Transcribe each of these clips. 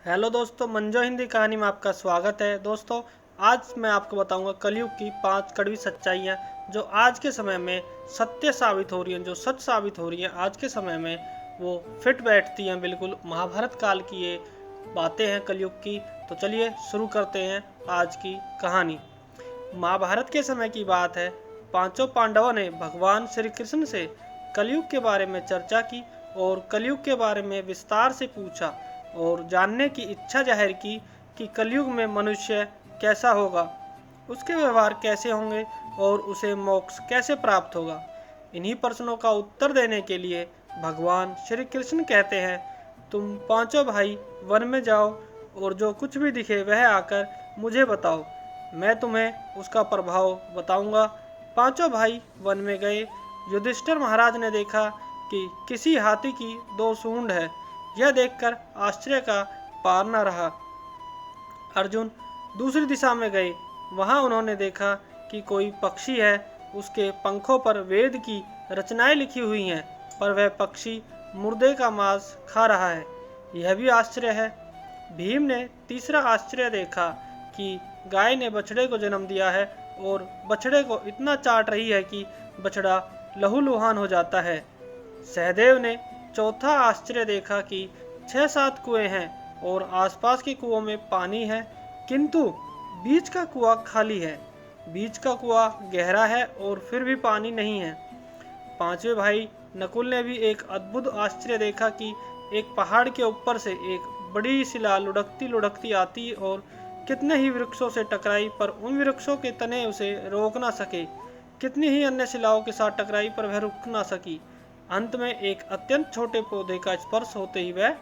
Hello दोस्तों, मंजो हिंदी कहानी में आपका स्वागत है। दोस्तों, आज मैं आपको बताऊंगा कलयुग की 5 कड़वी सच्चाइयाँ जो आज के समय में सत्य साबित हो रही हैं, जो सच साबित हो रही हैं आज के समय में। वो फिट बैठती हैं, बिल्कुल महाभारत काल की ये बातें हैं कलयुग की। तो चलिए शुरू करते हैं आज की कहानी। महाभारत के समय की बात है। पांचों पांडवों ने भगवान श्री कृष्ण से कलयुग के बारे में चर्चा की और कलयुग के बारे में विस्तार से पूछा और जानने की इच्छा जाहिर की कि कलयुग में मनुष्य कैसा होगा, उसके व्यवहार कैसे होंगे और उसे मोक्ष कैसे प्राप्त होगा। इन्हीं प्रश्नों का उत्तर देने के लिए भगवान श्री कृष्ण कहते हैं, तुम पांचों भाई वन में जाओ और जो कुछ भी दिखे वह आकर मुझे बताओ, मैं तुम्हें उसका प्रभाव बताऊंगा। पांचों भाई वन में गए। युधिष्ठिर महाराज ने देखा कि किसी हाथी की 2 सूंड है। यह देखकर आश्चर्य का पार न रहा। अर्जुन दूसरी दिशा में गए। वहां उन्होंने देखा कि कोई पक्षी है, उसके पंखों पर वेद की रचनाएं लिखी हुई हैं, पर वह पक्षी मुर्दे का मांस खा रहा है। यह भी आश्चर्य है। भीम ने तीसरा आश्चर्य देखा कि गाय ने बछड़े को जन्म दिया है और बछड़े को इतना चाट रही है कि बछड़ा लहूलुहान हो जाता है। सहदेव ने चौथा आश्चर्य देखा कि 6-7 कुएं हैं और आसपास के कुओं में पानी है, किंतु बीच का कुआं खाली है। बीच का कुआं गहरा है और फिर भी पानी नहीं है। पांचवें भाई नकुल ने भी एक अद्भुत आश्चर्य देखा कि एक पहाड़ के ऊपर से एक बड़ी शिला लुढ़कती लुढ़कती आती और कितने ही वृक्षों से टकराई, पर उन वृक्षों के तने उसे रोक ना सके। कितनी ही अन्य शिलाओं के साथ टकराई, पर वह रुक ना सकी। अंत में एक अत्यंत छोटे पौधे का स्पर्श होते ही वह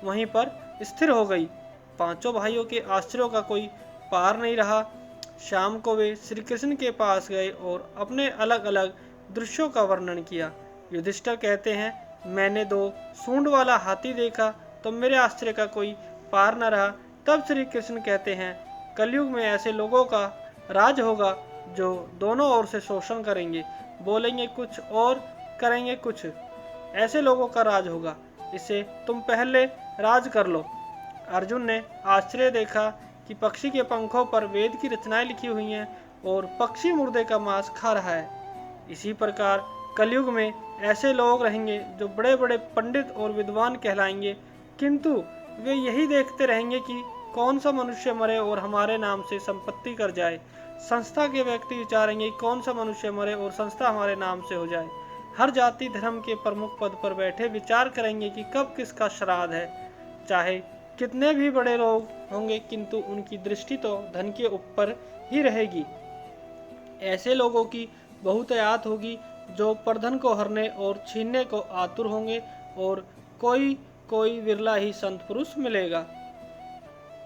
वहीं पर स्थिर हो गई। पांचों भाइयों के आश्चर्यों का कोई पार नहीं रहा। शाम को वे श्री कृष्ण के पास गए और अपने अलग अलग दृश्यों का वर्णन किया। युधिष्ठिर कहते हैं, मैंने 2 सूंड वाला हाथी देखा तो मेरे आश्चर्य का कोई पार न रहा। तब श्री कृष्ण कहते हैं, कलयुग में ऐसे लोगों का राज होगा जो दोनों ओर से शोषण करेंगे, बोलेंगे कुछ और करेंगे कुछ। ऐसे लोगों का राज होगा, इसे तुम पहले राज कर लो। अर्जुन ने आश्चर्य देखा कि पक्षी के पंखों पर वेद की रचनाएं लिखी हुई हैं और पक्षी मुर्दे का मांस खा रहा है। इसी प्रकार कलयुग में ऐसे लोग रहेंगे जो बड़े बड़े पंडित और विद्वान कहलाएंगे, किंतु वे यही देखते रहेंगे कि कौन सा मनुष्य मरे और हमारे नाम से संपत्ति कर जाए। संस्था के व्यक्ति विचारेंगे कौन सा मनुष्य मरे और संस्था हमारे नाम से हो जाए। हर जाति धर्म के प्रमुख पद पर बैठे विचार करेंगे कि कब किसका श्राद्ध है। चाहे कितने भी बड़े लोग होंगे, किंतु उनकी दृष्टि तो धन के ऊपर ही रहेगी। ऐसे लोगों की बहुतायत होगी जो प्रधन को हरने और छीनने को आतुर होंगे और कोई कोई विरला ही संत पुरुष मिलेगा।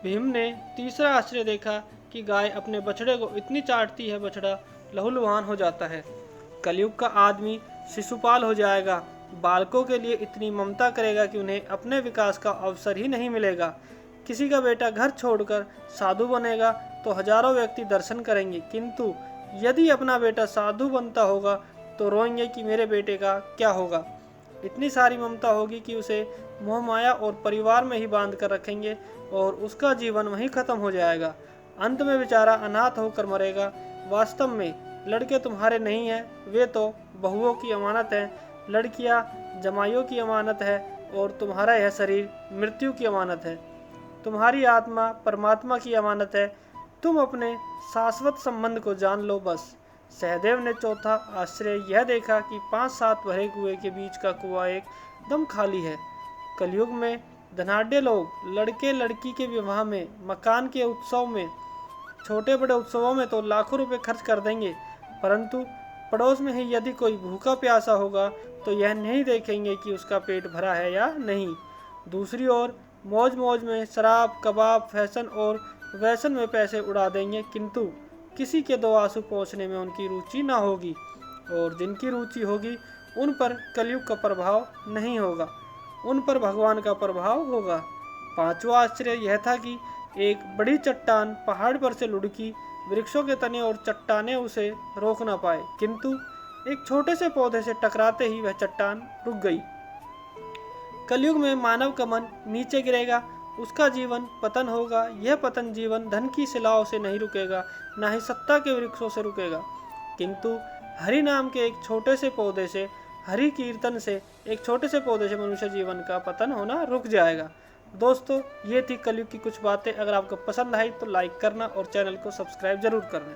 भीम ने तीसरा आश्चर्य देखा कि गाय अपने बछड़े को इतनी चाटती है, बछड़ा लहूलुहान हो जाता है। कलयुग का आदमी शिशुपाल हो जाएगा, बालकों के लिए इतनी ममता करेगा कि उन्हें अपने विकास का अवसर ही नहीं मिलेगा। किसी का बेटा घर छोड़कर साधु बनेगा तो हजारों व्यक्ति दर्शन करेंगे, किंतु यदि अपना बेटा साधु बनता होगा तो रोएंगे कि मेरे बेटे का क्या होगा। इतनी सारी ममता होगी कि उसे मोह माया और परिवार में ही बांध कर रखेंगे और उसका जीवन वहीं खत्म हो जाएगा। अंत में बेचारा अनाथ होकर मरेगा। वास्तव में लड़के तुम्हारे नहीं हैं, वे तो बहुओं की अमानत हैं। लड़कियां जमाइयों की अमानत है और तुम्हारा यह शरीर मृत्यु की अमानत है। तुम्हारी आत्मा परमात्मा की अमानत है। तुम अपने शाश्वत संबंध को जान लो बस। सहदेव ने चौथा आश्चर्य यह देखा कि 5-7 भरे कुएं के बीच का कुआं एकदम खाली है। कलयुग में धनाढ्य लोग लड़के लड़की के विवाह में, मकान के उत्सव में, छोटे बड़े उत्सवों में तो लाखों रुपए खर्च कर देंगे, परंतु पड़ोस में ही यदि कोई भूखा प्यासा होगा तो यह नहीं देखेंगे कि उसका पेट भरा है या नहीं। दूसरी ओर मौज मौज में शराब, कबाब, फैशन और वैसन में पैसे उड़ा देंगे, किंतु किसी के 2 आंसू पोंछने में उनकी रुचि ना होगी और जिनकी रुचि होगी उन पर कलयुग का प्रभाव नहीं होगा, उन पर भगवान का प्रभाव होगा। पांचवा आश्चर्य यह था कि एक बड़ी चट्टान पहाड़ पर से लुढ़की। वृक्षों के तने और चट्टाने उसे रोक ना पाए, किंतु एक छोटे से पौधे से टकराते ही वह चट्टान रुक गई। कलयुग में मानव का मन नीचे गिरेगा उसका जीवन पतन होगा। यह पतन जीवन धन की शिलाओं से नहीं रुकेगा, ना ही सत्ता के वृक्षों से रुकेगा, किंतु हरि नाम के एक छोटे से पौधे से, हरि कीर्तन से, एक छोटे से पौधे से मनुष्य जीवन का पतन होना रुक जाएगा। दोस्तों, ये थी कलयुग की कुछ बातें। अगर आपको पसंद आई तो लाइक करना और चैनल को सब्सक्राइब जरूर करना।